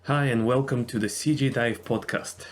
Hi, and welcome to the CG Dive podcast.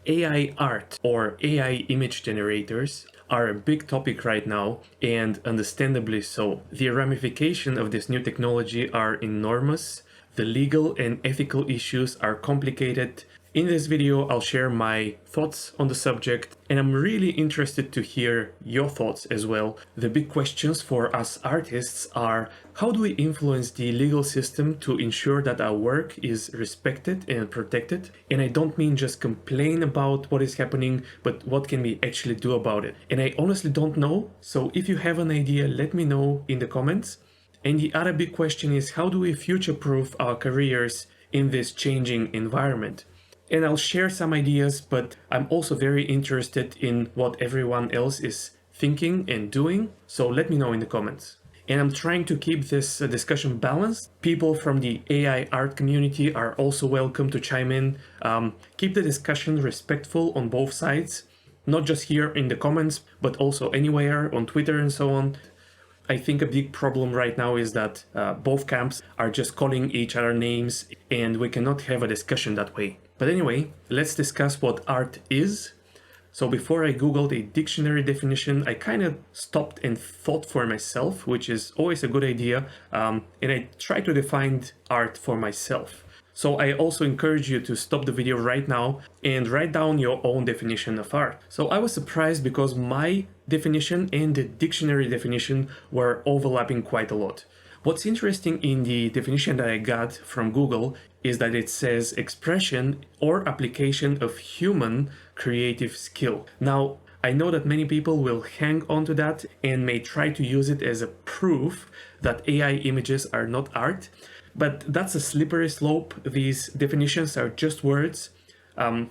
AI art or AI image generators are a big topic right now, and understandably so. The ramifications of this new technology are enormous. The legal and ethical issues are complicated. In this video, I'll share my thoughts on the subject, and I'm really interested to hear your thoughts as well. The big questions for us artists are: how do we influence the legal system to ensure that our work is respected and protected? And I don't mean just complain about what is happening, but what can we actually do about it? And I honestly don't know, so if you have an idea, let me know in the comments. And the other big question is, how do we future-proof our careers in this changing environment? And I'll share some ideas, but I'm also very interested in what everyone else is thinking and doing, so let me know in the comments. And I'm trying to keep this discussion balanced. People from the AI art community are also welcome to chime in. Keep the discussion respectful on both sides, not just here in the comments, but also anywhere on Twitter and so on. I think a big problem right now is that both camps are just calling each other names, and we cannot have a discussion that way. But anyway, let's discuss what art is. So before I googled a dictionary definition, I kind of stopped and thought for myself, which is always a good idea, and I tried to define art for myself. So I also encourage you to stop the video right now and write down your own definition of art. So I was surprised because my definition and the dictionary definition were overlapping quite a lot. What's interesting in the definition that I got from Google is that it says expression or application of human creative skill. Now, I know that many people will hang on to that and may try to use it as a proof that AI images are not art. But that's a slippery slope. These definitions are just words,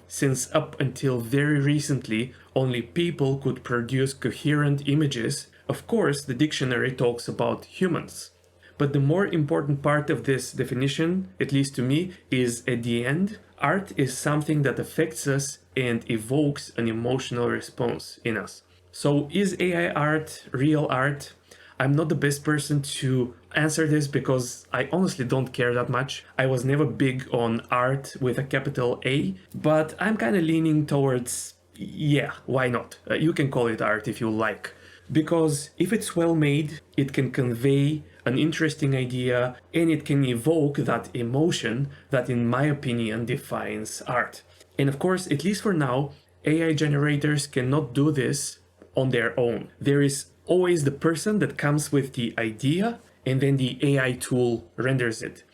since up until very recently, only people could produce coherent images. Of course, the dictionary talks about humans. But the more important part of this definition, at least to me, is at the end. Art is something that affects us and evokes an emotional response in us. So is AI art real art? I'm not the best person to answer this because I honestly don't care that much. I was never big on art with a capital A, but I'm kind of leaning towards, yeah, why not? You can call it art if you like. Because if it's well made, it can convey an interesting idea and it can evoke that emotion that, in my opinion, defines art. And of course, at least for now, AI generators cannot do this on their own. There is always the person that comes with the idea and then the AI tool renders it.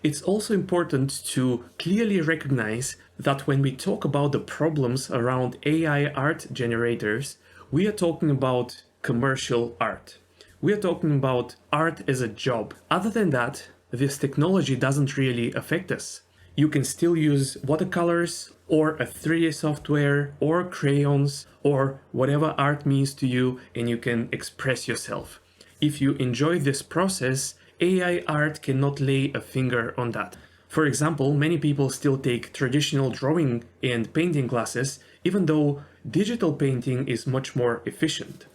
It's also important to clearly recognize that when we talk about the problems around AI art generators, we are talking about commercial art. We are talking about art as a job. Other than that, this technology doesn't really affect us. You can still use watercolors or a 3D software or crayons or whatever art means to you, and you can express yourself. If you enjoy this process, AI art cannot lay a finger on that. For example, many people still take traditional drawing and painting classes, even though digital painting is much more efficient,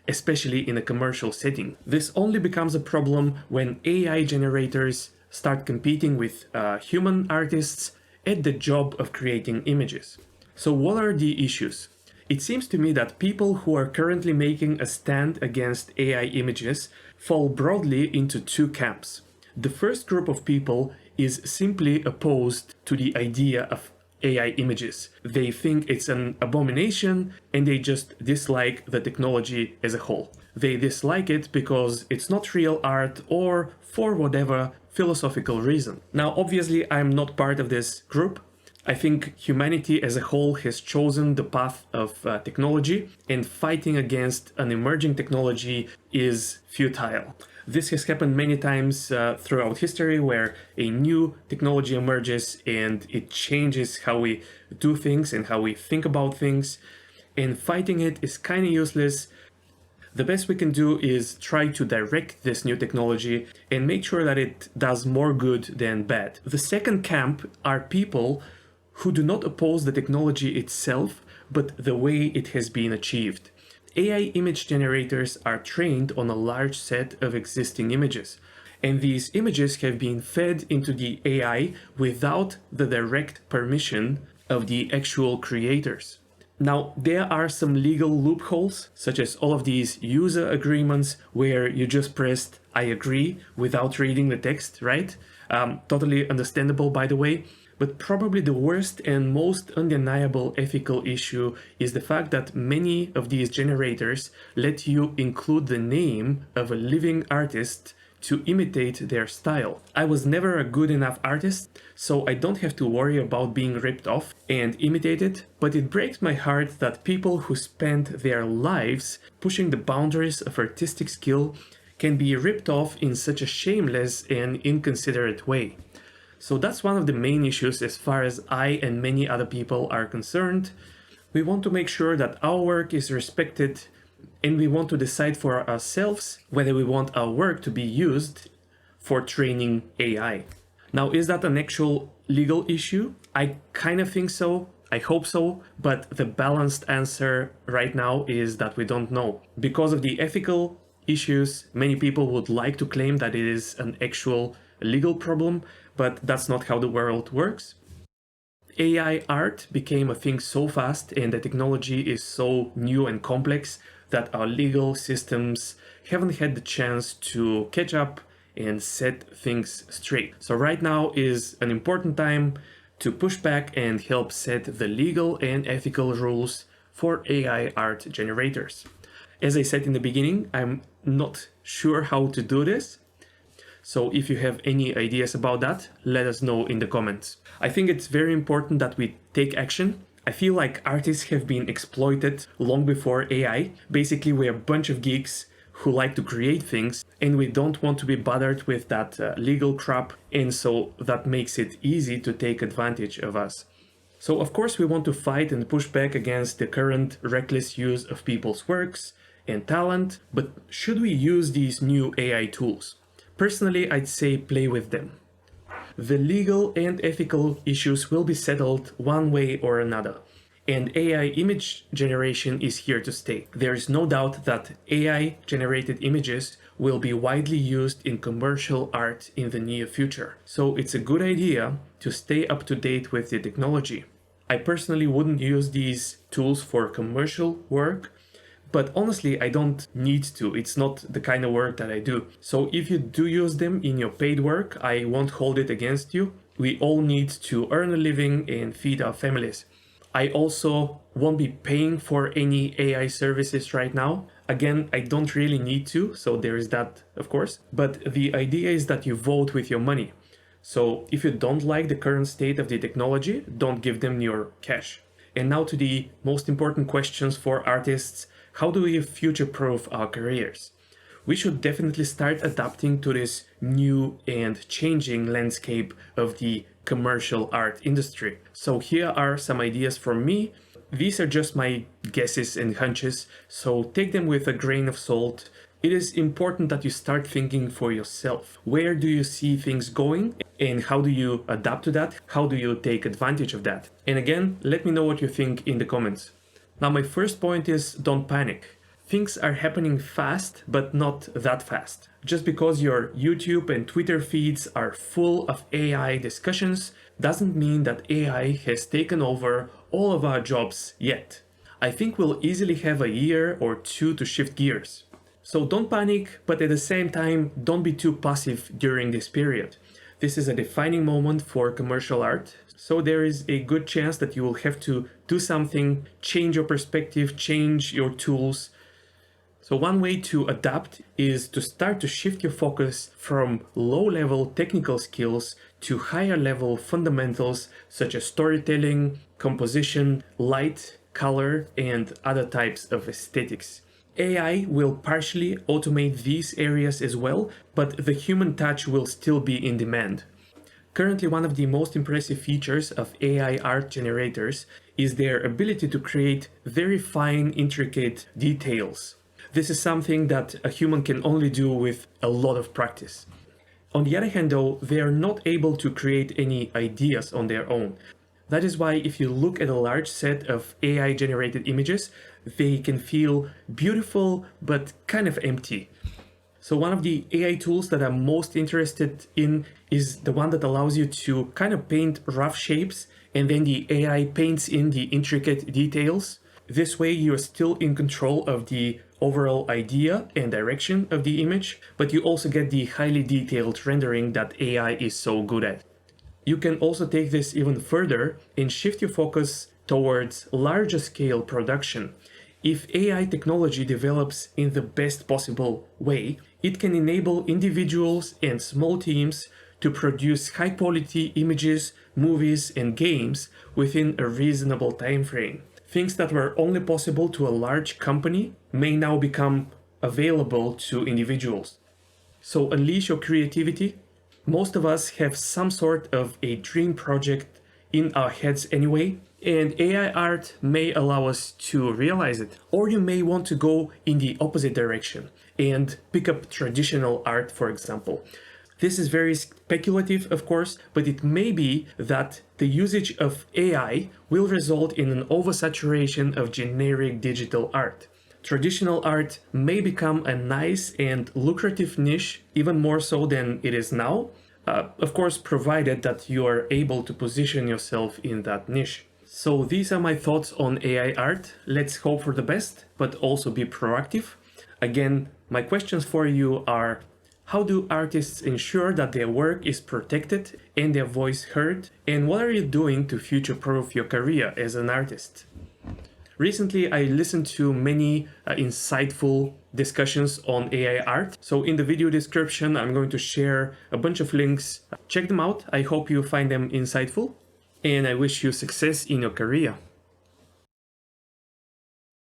especially in a commercial setting. This only becomes a problem when AI generators start competing with human artists at the job of creating images. So what are the issues? It seems to me that people who are currently making a stand against AI images fall broadly into two camps. The first group of people is simply opposed to the idea of AI images. They think it's an abomination and they just dislike the technology as a whole. They dislike it because it's not real art or for whatever philosophical reason. Now, obviously, I'm not part of this group. I think humanity as a whole has chosen the path of technology, and fighting against an emerging technology is futile. This has happened many times throughout history, where a new technology emerges and it changes how we do things and how we think about things, and fighting it is kind of useless. The best we can do is try to direct this new technology and make sure that it does more good than bad. The second camp are people who do not oppose the technology itself, but the way it has been achieved. AI image generators are trained on a large set of existing images, And these images have been fed into the AI without the direct permission of the actual creators. Now, there are some legal loopholes, such as all of these user agreements where you just pressed I agree without reading the text, right? Totally understandable, by the way. But probably the worst and most undeniable ethical issue is the fact that many of these generators let you include the name of a living artist to imitate their style. I was never a good enough artist, so I don't have to worry about being ripped off and imitated, but it breaks my heart that people who spend their lives pushing the boundaries of artistic skill can be ripped off in such a shameless and inconsiderate way. So that's one of the main issues as far as I and many other people are concerned. We want to make sure that our work is respected, and we want to decide for ourselves whether we want our work to be used for training AI. Now, is that an actual legal issue? I kind of think so. I hope so, but the balanced answer right now is that we don't know. Because of the ethical issues, many people would like to claim that it is an actual legal problem, but that's not how the world works. AI art became a thing so fast and the technology is so new and complex that our legal systems haven't had the chance to catch up and set things straight. So right now is an important time to push back and help set the legal and ethical rules for AI art generators. As I said in the beginning, I'm not sure how to do this. So if you have any ideas about that, let us know in the comments. I think it's very important that we take action. I feel like artists have been exploited long before AI. Basically, we're a bunch of geeks who like to create things and we don't want to be bothered with that legal crap. And so that makes it easy to take advantage of us. So of course we want to fight and push back against the current reckless use of people's works and talent. But should we use these new AI tools? Personally, I'd say play with them. The legal and ethical issues will be settled one way or another, and AI image generation is here to stay. There is no doubt that AI generated images will be widely used in commercial art in the near future. So it's a good idea to stay up to date with the technology. I personally wouldn't use these tools for commercial work, but honestly, I don't need to. It's not the kind of work that I do. So if you do use them in your paid work, I won't hold it against you. We all need to earn a living and feed our families. I also won't be paying for any AI services right now. Again, I don't really need to, so there is that, of course. But the idea is that you vote with your money. So if you don't like the current state of the technology, don't give them your cash. And now to the most important questions for artists. How do we future-proof our careers? We should definitely start adapting to this new and changing landscape of the commercial art industry. So here are some ideas from me. These are just my guesses and hunches, so take them with a grain of salt. It is important that you start thinking for yourself. Where do you see things going and how do you adapt to that? How do you take advantage of that? And again, let me know what you think in the comments. Now, my first point is don't panic. Things are happening fast, but not that fast. Just because your YouTube and Twitter feeds are full of AI discussions doesn't mean that AI has taken over all of our jobs yet. I think we'll easily have a year or two to shift gears. So don't panic, but at the same time, don't be too passive during this period. This is a defining moment for commercial art, so there is a good chance that you will have to do something, change your perspective, change your tools. So one way to adapt is to start to shift your focus from low-level technical skills to higher-level fundamentals such as storytelling, composition, light, color, and other types of aesthetics. AI will partially automate these areas as well, but the human touch will still be in demand. Currently, one of the most impressive features of AI art generators is their ability to create very fine, intricate details. This is something that a human can only do with a lot of practice. On the other hand, though, they are not able to create any ideas on their own. That is why if you look at a large set of AI-generated images, they can feel beautiful but kind of empty. So one of the AI tools that I'm most interested in is the one that allows you to kind of paint rough shapes and then the AI paints in the intricate details. This way you're still in control of the overall idea and direction of the image, but you also get the highly detailed rendering that AI is so good at. You can also take this even further and shift your focus towards larger scale production. If AI technology develops in the best possible way, it can enable individuals and small teams to produce high quality images, movies, and games within a reasonable time frame. Things that were only possible to a large company may now become available to individuals. So unleash your creativity. Most of us have some sort of a dream project in our heads anyway, and AI art may allow us to realize it. Or you may want to go in the opposite direction and pick up traditional art, for example. This is very speculative, of course, but it may be that the usage of AI will result in an oversaturation of generic digital art. Traditional art may become a nice and lucrative niche, even more so than it is now, of course, provided that you are able to position yourself in that niche. So these are my thoughts on AI art. Let's hope for the best, but also be proactive. Again, my questions for you are: how do artists ensure that their work is protected and their voice heard? And what are you doing to future-proof your career as an artist? Recently, I listened to many insightful discussions on AI art. So in the video description, I'm going to share a bunch of links. Check them out. I hope you find them insightful, and I wish you success in your career.